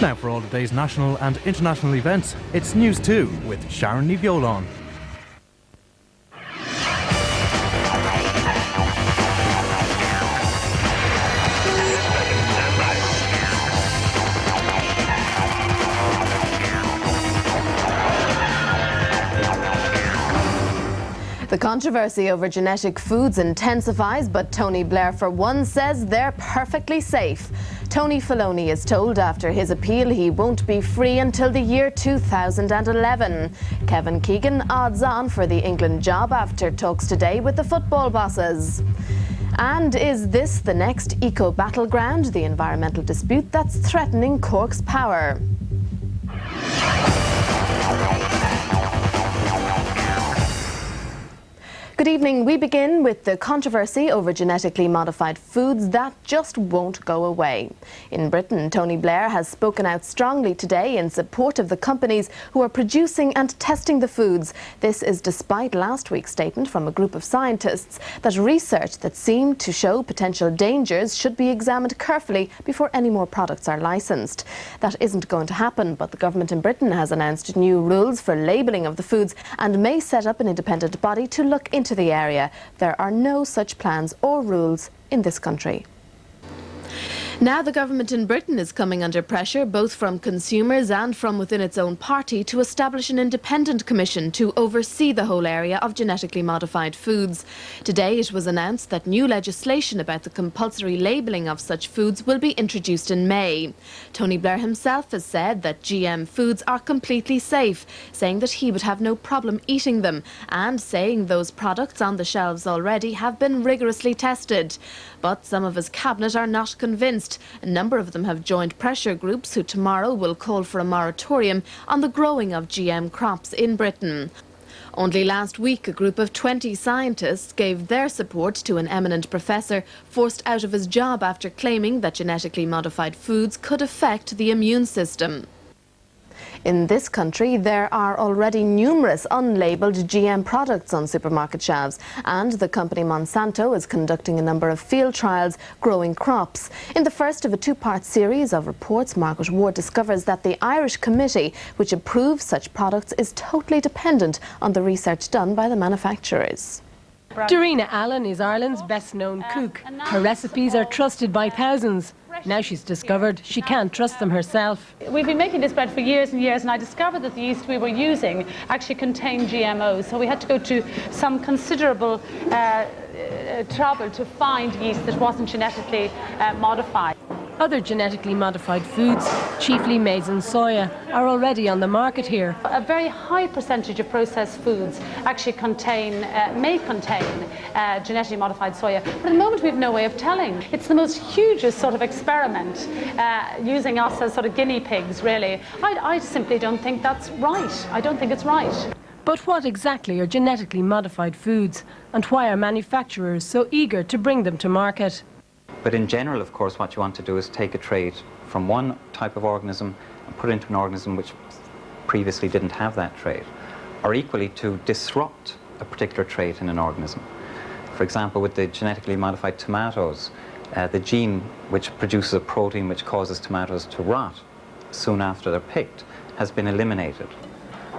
Now for all today's national and international events, it's News 2 with Sharon and Bheoláin. The controversy over genetic foods intensifies, but Tony Blair, for one, says they're perfectly safe. Tony Bheoláin is told after his appeal he won't be free until the year 2011. Kevin Keegan odds on for the England job after talks today with the football bosses. And is this the next eco-battleground, the environmental dispute that's threatening Cork's power? Good evening. We begin with the controversy over genetically modified foods that just won't go away. In Britain, Tony Blair has spoken out strongly today in support of the companies who are producing and testing the foods. This is despite last week's statement from a group of scientists that research that seemed to show potential dangers should be examined carefully before any more products are licensed. That isn't going to happen, but the government in Britain has announced new rules for labelling of the foods and may set up an independent body to look into the area. There are no such plans or rules in this country. Now the government in Britain is coming under pressure both from consumers and from within its own party to establish an independent commission to oversee the whole area of genetically modified foods. Today it was announced that new legislation about the compulsory labelling of such foods will be introduced in May. Tony Blair himself has said that GM foods are completely safe, saying that he would have no problem eating them and saying those products on the shelves already have been rigorously tested. But some of his cabinet are not convinced. A number of them have joined pressure groups who tomorrow will call for a moratorium on the growing of GM crops in Britain. Only last week, a group of 20 scientists gave their support to an eminent professor forced out of his job after claiming that genetically modified foods could affect the immune system. In this country, there are already numerous unlabelled GM products on supermarket shelves, and the company Monsanto is conducting a number of field trials growing crops. In the first of a two-part series of reports, Margaret Ward discovers that the Irish committee which approves such products is totally dependent on the research done by the manufacturers. Darina Allen is Ireland's best-known cook. Her recipes are trusted by thousands. Now she's discovered she can't trust them herself. We've been making this bread for years and years, and I discovered that the yeast we were using actually contained GMOs. So we had to go to some considerable trouble to find yeast that wasn't genetically modified. Other genetically modified foods, chiefly maize and soya, are already on the market here. A very high percentage of processed foods actually may contain genetically modified soya, but at the moment we have no way of telling. It's the most hugest sort of experiment, using us as sort of guinea pigs, really. I simply don't think that's right. I don't think it's right. But what exactly are genetically modified foods, and why are manufacturers so eager to bring them to market? But in general, of course, what you want to do is take a trait from one type of organism and put it into an organism which previously didn't have that trait, or equally to disrupt a particular trait in an organism. For example, with the genetically modified tomatoes, the gene which produces a protein which causes tomatoes to rot soon after they're picked has been eliminated.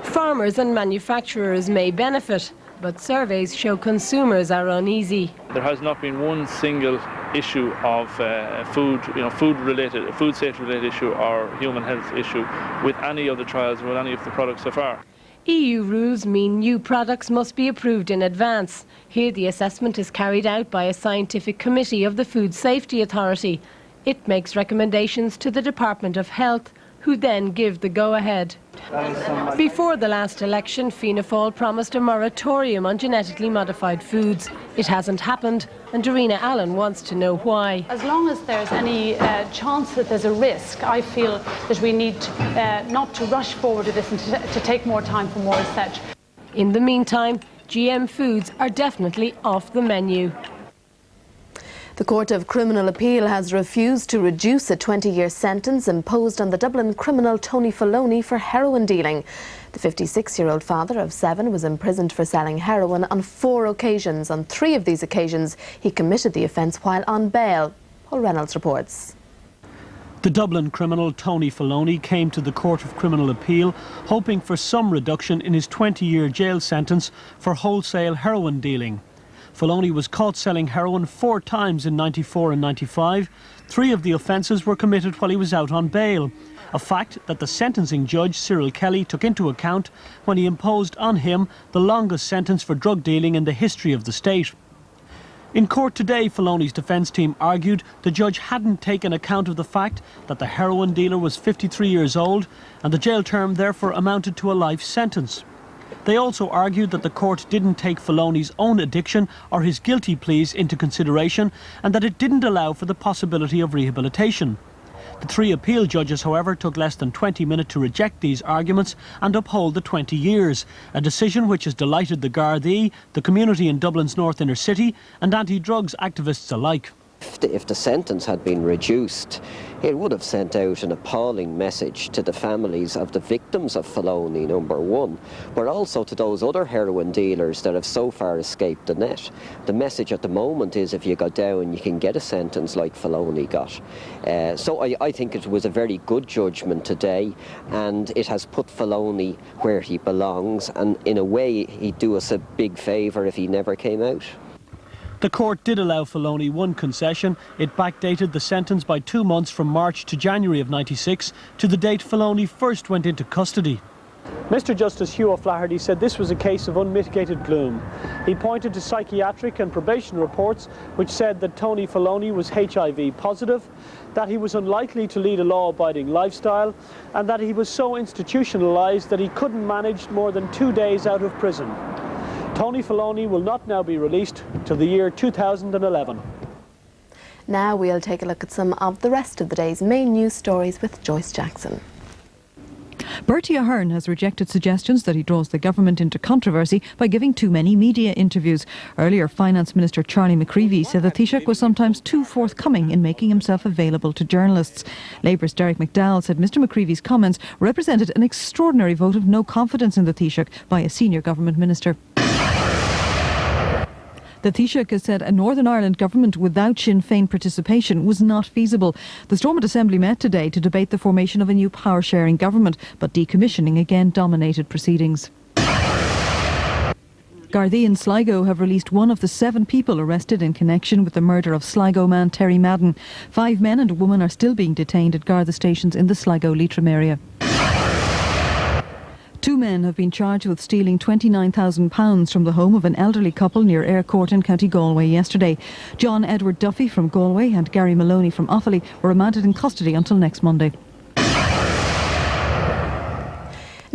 Farmers and manufacturers may benefit, but surveys show consumers are uneasy. There has not been one single issue of food safety related issue or human health issue with any of the trials, with any of the products so far. EU rules mean new products must be approved in advance. Here the assessment is carried out by a scientific committee of the Food Safety Authority. It makes recommendations to the Department of Health, who then give the go-ahead. Before the last election, Fianna Fáil promised a moratorium on genetically modified foods. It hasn't happened, and Darina Allen wants to know why. As long as there's any chance that there's a risk, I feel that we need not to rush forward to this and to take more time for more research. In the meantime, GM foods are definitely off the menu. The Court of Criminal Appeal has refused to reduce a 20-year sentence imposed on the Dublin criminal Tony Bheoláin for heroin dealing. The 56-year-old father of 7 was imprisoned for selling heroin on 4 occasions. On 3 of these occasions, he committed the offence while on bail. Paul Reynolds reports. The Dublin criminal Tony Bheoláin came to the Court of Criminal Appeal hoping for some reduction in his 20-year jail sentence for wholesale heroin dealing. Bheoláin was caught selling heroin 4 times in 94 and 95. 3 of the offences were committed while he was out on bail, a fact that the sentencing judge, Cyril Kelly, took into account when he imposed on him the longest sentence for drug dealing in the history of the state. In court today, Bheoláin's defence team argued the judge hadn't taken account of the fact that the heroin dealer was 53 years old and the jail term therefore amounted to a life sentence. They also argued that the court didn't take Bheoláin's own addiction or his guilty pleas into consideration and that it didn't allow for the possibility of rehabilitation. The 3 appeal judges, however, took less than 20 minutes to reject these arguments and uphold the 20 years, a decision which has delighted the Gardaí, the community in Dublin's North Inner City and anti-drugs activists alike. If the sentence had been reduced, it would have sent out an appalling message to the families of the victims of Bheoláin, number one, but also to those other heroin dealers that have so far escaped the net. The message at the moment is if you go down, you can get a sentence like Bheoláin got. So I think it was a very good judgment today, and it has put Bheoláin where he belongs, and in a way he'd do us a big favour if he never came out. The court did allow Bheoláin one concession. It backdated the sentence by 2 months from March to January of '96 to the date Bheoláin first went into custody. Mr Justice Hugh O'Flaherty said this was a case of unmitigated gloom. He pointed to psychiatric and probation reports which said that Tony Bheoláin was HIV positive, that he was unlikely to lead a law-abiding lifestyle, and that he was so institutionalised that he couldn't manage more than 2 days out of prison. Tony Bheoláin will not now be released till the year 2011. Now we'll take a look at some of the rest of the day's main news stories with Joyce Jackson. Bertie Ahern has rejected suggestions that he draws the government into controversy by giving too many media interviews. Earlier, Finance Minister Charlie McCreevy said the Taoiseach was sometimes too forthcoming in making himself available to journalists. Labour's Derek McDowell said Mr McCreevy's comments represented an extraordinary vote of no confidence in the Taoiseach by a senior government minister. The Taoiseach has said a Northern Ireland government without Sinn Féin participation was not feasible. The Stormont Assembly met today to debate the formation of a new power-sharing government, but decommissioning again dominated proceedings. Gardaí in Sligo have released one of the 7 people arrested in connection with the murder of Sligo man Terry Madden. 5 men and a woman are still being detained at Garda stations in the Sligo-Leitrim area. 2 men have been charged with stealing £29,000 from the home of an elderly couple near Aircourt in County Galway yesterday. John Edward Duffy from Galway and Gary Maloney from Offaly were remanded in custody until next Monday.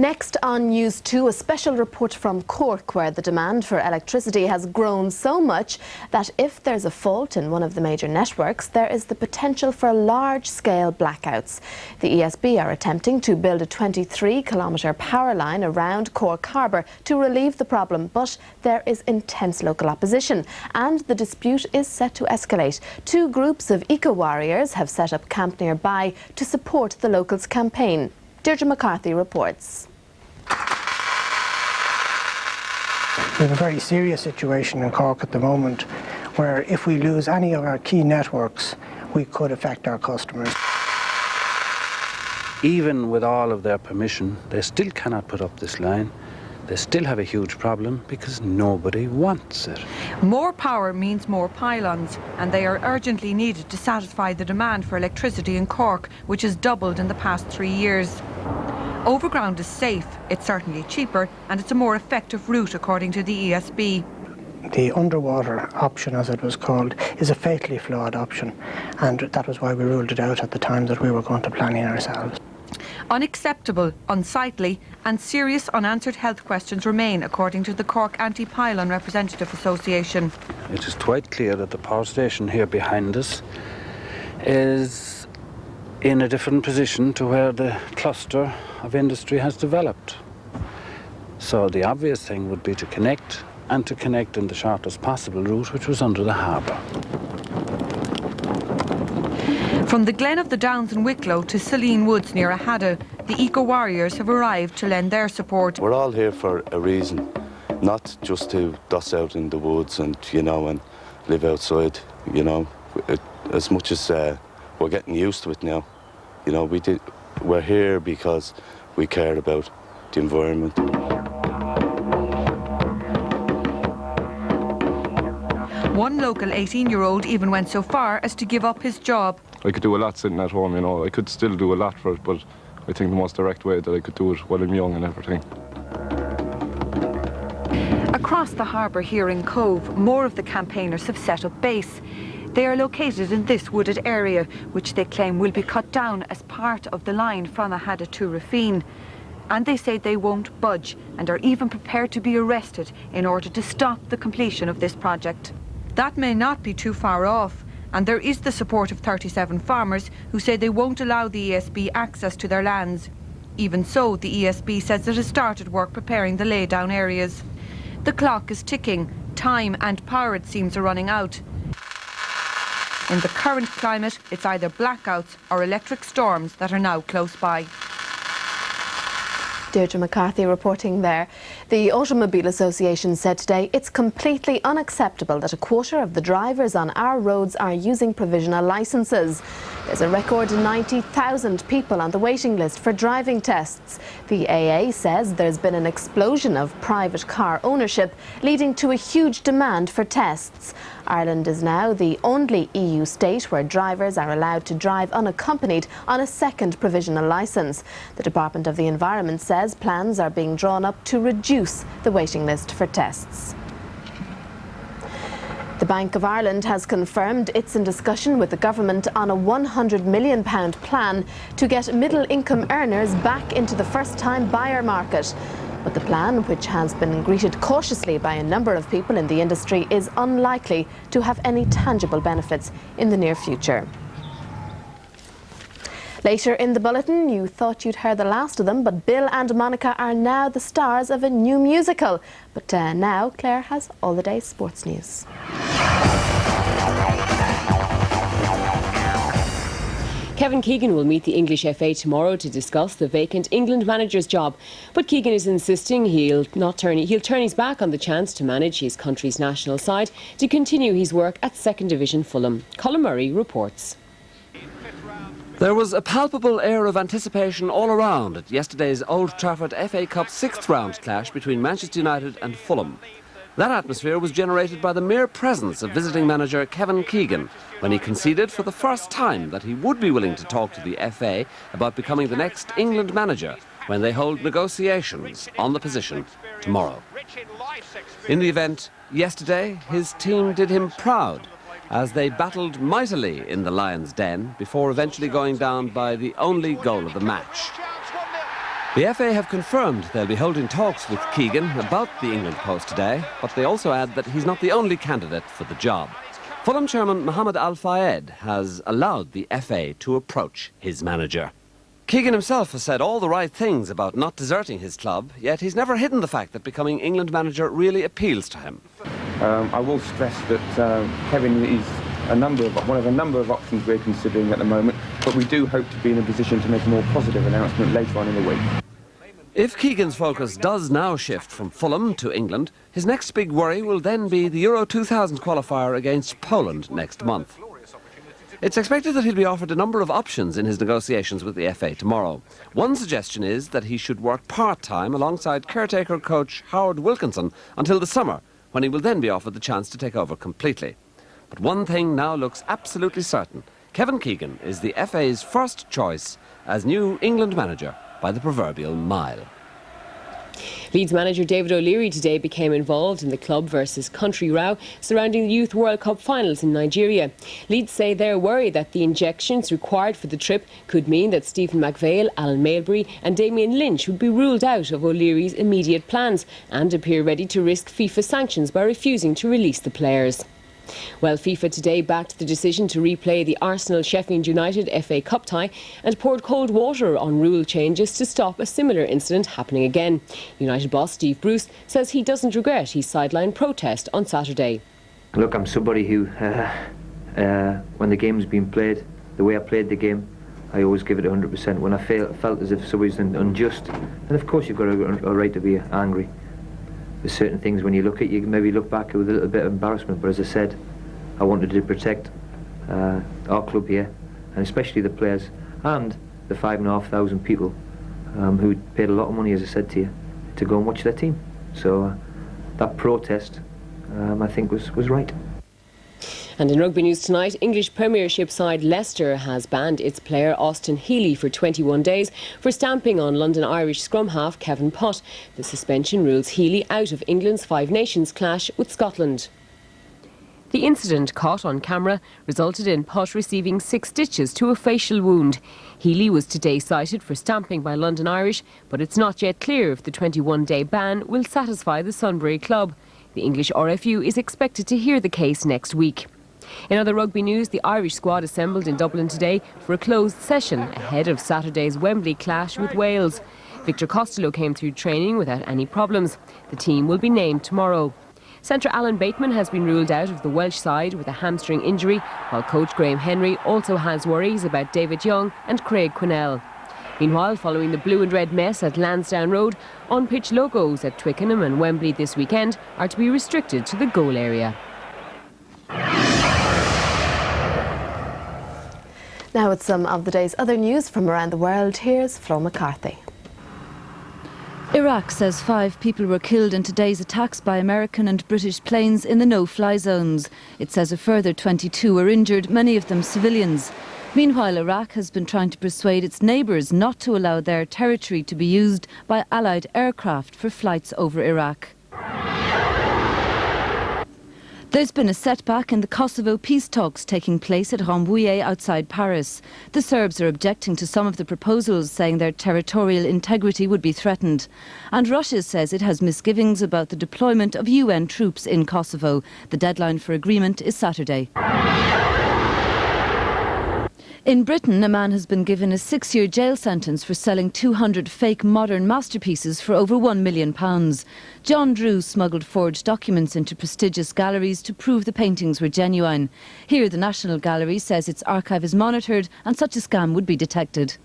Next on News 2, a special report from Cork where the demand for electricity has grown so much that if there's a fault in one of the major networks, there is the potential for large-scale blackouts. The ESB are attempting to build a 23-kilometre power line around Cork Harbour to relieve the problem, but there is intense local opposition and the dispute is set to escalate. 2 groups of eco-warriors have set up camp nearby to support the locals' campaign. Deirdre McCarthy reports. We have a very serious situation in Cork at the moment where if we lose any of our key networks, we could affect our customers. Even with all of their permission, they still cannot put up this line. They still have a huge problem because nobody wants it. More power means more pylons, and they are urgently needed to satisfy the demand for electricity in Cork, which has doubled in the past 3 years. Overground is safe, it's certainly cheaper, and it's a more effective route according to the ESB. The underwater option, as it was called, is a fatally flawed option, and that was why we ruled it out at the time that we were going to plan in ourselves. Unacceptable, unsightly and serious unanswered health questions remain, according to the Cork Anti-Pylon Representative Association. It is quite clear that the power station here behind us is in a different position to where the cluster of industry has developed. So the obvious thing would be to connect, and to connect in the shortest possible route, which was under the harbour. From the Glen of the Downs in Wicklow to Saline Woods near Ahada, the eco-warriors have arrived to lend their support. We're all here for a reason, not just to dust out in the woods and, and live outside, as much as we're getting used to it now. You know, we're here because we cared about the environment. One local 18-year-old even went so far as to give up his job. I could do a lot sitting at home, you know. I could still do a lot for it, but I think the most direct way that I could do it while I'm young and everything. Across the harbour here in Cove, more of the campaigners have set up base. They are located in this wooded area, which they claim will be cut down as part of the line from Ahada to Rafine. And they say they won't budge and are even prepared to be arrested in order to stop the completion of this project. That may not be too far off, and there is the support of 37 farmers who say they won't allow the ESB access to their lands. Even so, the ESB says it has started work preparing the laydown areas. The clock is ticking. Time and power, it seems, are running out. In the current climate, it's either blackouts or electric storms that are now close by. Deirdre McCarthy reporting there. The Automobile Association said today it's completely unacceptable that a quarter of the drivers on our roads are using provisional licences. There's a record 90,000 people on the waiting list for driving tests. The AA says there's been an explosion of private car ownership, leading to a huge demand for tests. Ireland is now the only EU state where drivers are allowed to drive unaccompanied on a second provisional licence. The Department of the Environment says plans are being drawn up to reduce the waiting list for tests. The Bank of Ireland has confirmed it's in discussion with the government on a £100 million plan to get middle-income earners back into the first-time buyer market. But the plan, which has been greeted cautiously by a number of people in the industry, is unlikely to have any tangible benefits in the near future. Later in the bulletin, you thought you'd heard the last of them, but Bill and Monica are now the stars of a new musical. But now Clare has all the day's sports news. Kevin Keegan will meet the English FA tomorrow to discuss the vacant England manager's job. But Keegan is insisting he'll turn his back on the chance to manage his country's national side to continue his work at Second Division Fulham. Colin Murray reports. There was a palpable air of anticipation all around at yesterday's Old Trafford FA Cup sixth round clash between Manchester United and Fulham. That atmosphere was generated by the mere presence of visiting manager Kevin Keegan when he conceded for the first time that he would be willing to talk to the FA about becoming the next England manager when they hold negotiations on the position tomorrow. In the event yesterday, his team did him proud as they battled mightily in the Lions' Den before eventually going down by the only goal of the match. The FA have confirmed they'll be holding talks with Keegan about the England post today, but they also add that he's not the only candidate for the job. Fulham chairman Mohammed Al Fayed has allowed the FA to approach his manager. Keegan himself has said all the right things about not deserting his club, yet he's never hidden the fact that becoming England manager really appeals to him. I will stress that Kevin is one of a number of options we're considering at the moment, but we do hope to be in a position to make a more positive announcement later on in the week. If Keegan's focus does now shift from Fulham to England, his next big worry will then be the Euro 2000 qualifier against Poland next month. It's expected that he'll be offered a number of options in his negotiations with the FA tomorrow. One suggestion is that he should work part-time alongside caretaker coach Howard Wilkinson until the summer, when he will then be offered the chance to take over completely. But one thing now looks absolutely certain. Kevin Keegan is the FA's first choice as new England manager by the proverbial mile. Leeds manager David O'Leary today became involved in the club versus country row surrounding the Youth World Cup finals in Nigeria. Leeds say they're worried that the injections required for the trip could mean that Stephen McVale, Alan Mailbury and Damien Lynch would be ruled out of O'Leary's immediate plans and appear ready to risk FIFA sanctions by refusing to release the players. Well, FIFA today backed the decision to replay the Arsenal-Sheffield United FA Cup tie and poured cold water on rule changes to stop a similar incident happening again. United boss Steve Bruce says he doesn't regret his sideline protest on Saturday. Look, I'm somebody who, when the game's been played, the way I played the game, I always give it 100%. When I felt as if somebody's unjust, and of course you've got a right to be angry. There's certain things when you look at, you maybe look back with a little bit of embarrassment, but as I said, I wanted to protect our club here, and especially the players, and the 5,500 people who paid a lot of money, as I said to you, to go and watch their team. So that protest, I think, was right. And in rugby news tonight, English Premiership side Leicester has banned its player Austin Healy for 21 days for stamping on London Irish scrum half Kevin Pott. The suspension rules Healy out of England's Five Nations clash with Scotland. The incident, caught on camera, resulted in Pott receiving 6 stitches to a facial wound. Healy was today cited for stamping by London Irish, but it's not yet clear if the 21-day ban will satisfy the Sunbury club. The English RFU is expected to hear the case next week. In other rugby news, the Irish squad assembled in Dublin today for a closed session ahead of Saturday's Wembley clash with Wales. Victor Costello came through training without any problems. The team will be named tomorrow. Centre Alan Bateman has been ruled out of the Welsh side with a hamstring injury, while coach Graham Henry also has worries about David Young and Craig Quinnell. Meanwhile, following the blue and red mess at Lansdowne Road, on-pitch logos at Twickenham and Wembley this weekend are to be restricted to the goal area. Now with some of the day's other news from around the world, here's Flo McCarthy. Iraq says 5 people were killed in today's attacks by American and British planes in the no-fly zones. It says a further 22 were injured, many of them civilians. Meanwhile, Iraq has been trying to persuade its neighbours not to allow their territory to be used by Allied aircraft for flights over Iraq. There's been a setback in the Kosovo peace talks taking place at Rambouillet outside Paris. The Serbs are objecting to some of the proposals, saying their territorial integrity would be threatened. And Russia says it has misgivings about the deployment of UN troops in Kosovo. The deadline for agreement is Saturday. In Britain, a man has been given a 6-year jail sentence for selling 200 fake modern masterpieces for over £1 million. John Drew smuggled forged documents into prestigious galleries to prove the paintings were genuine. Here, the National Gallery says its archive is monitored and such a scam would be detected.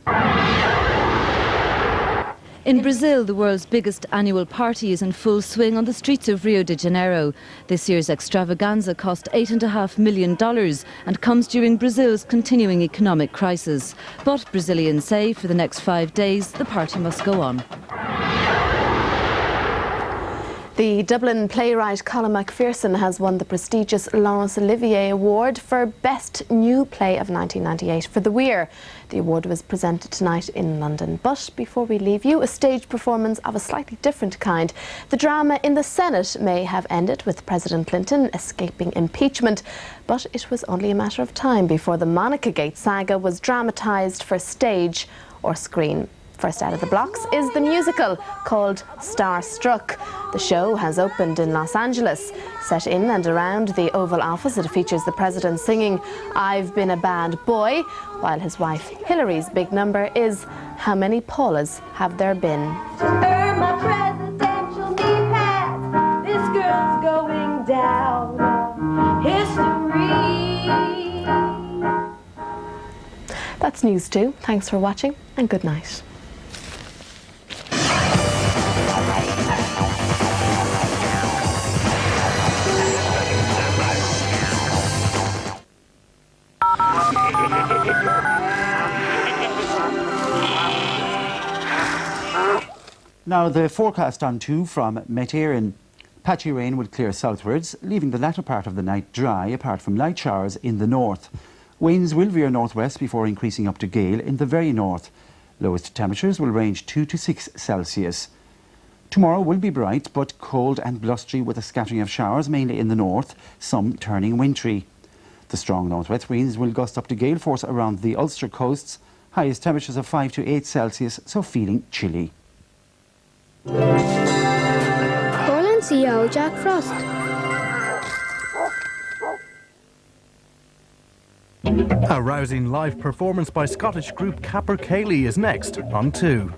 In Brazil, the world's biggest annual party is in full swing on the streets of Rio de Janeiro. This year's extravaganza cost $8.5 million and comes during Brazil's continuing economic crisis. But Brazilians say for the next 5 days, the party must go on. The Dublin playwright Colin McPherson has won the prestigious Laurence Olivier Award for Best New Play of 1998 for The Weir. The award was presented tonight in London. But before we leave you, a stage performance of a slightly different kind. The drama in the Senate may have ended with President Clinton escaping impeachment, but it was only a matter of time before the Monica-gate saga was dramatised for stage or screen. First out of the blocks is the musical called Starstruck. The show has opened in Los Angeles. Set in and around the Oval Office, it features the president singing "I've Been a Bad Boy," while his wife Hillary's big number is "How Many Paulas Have There Been?" Earn my presidential knee pads, this girl's going down history. That's News 2. Thanks for watching and good night. Now the forecast on 2 from Met Éireann. Patchy rain will clear southwards, leaving the latter part of the night dry apart from light showers in the north. Winds will veer northwest before increasing up to gale in the very north. Lowest temperatures will range 2 to 6 Celsius. Tomorrow will be bright but cold and blustery with a scattering of showers mainly in the north, some turning wintry. The strong northwest winds will gust up to gale force around the Ulster coasts. Highest temperatures of 5 to 8 Celsius, so feeling chilly. Corlin CEO Jack Frost. A rousing live performance by Scottish group Capper Cayley is next on 2.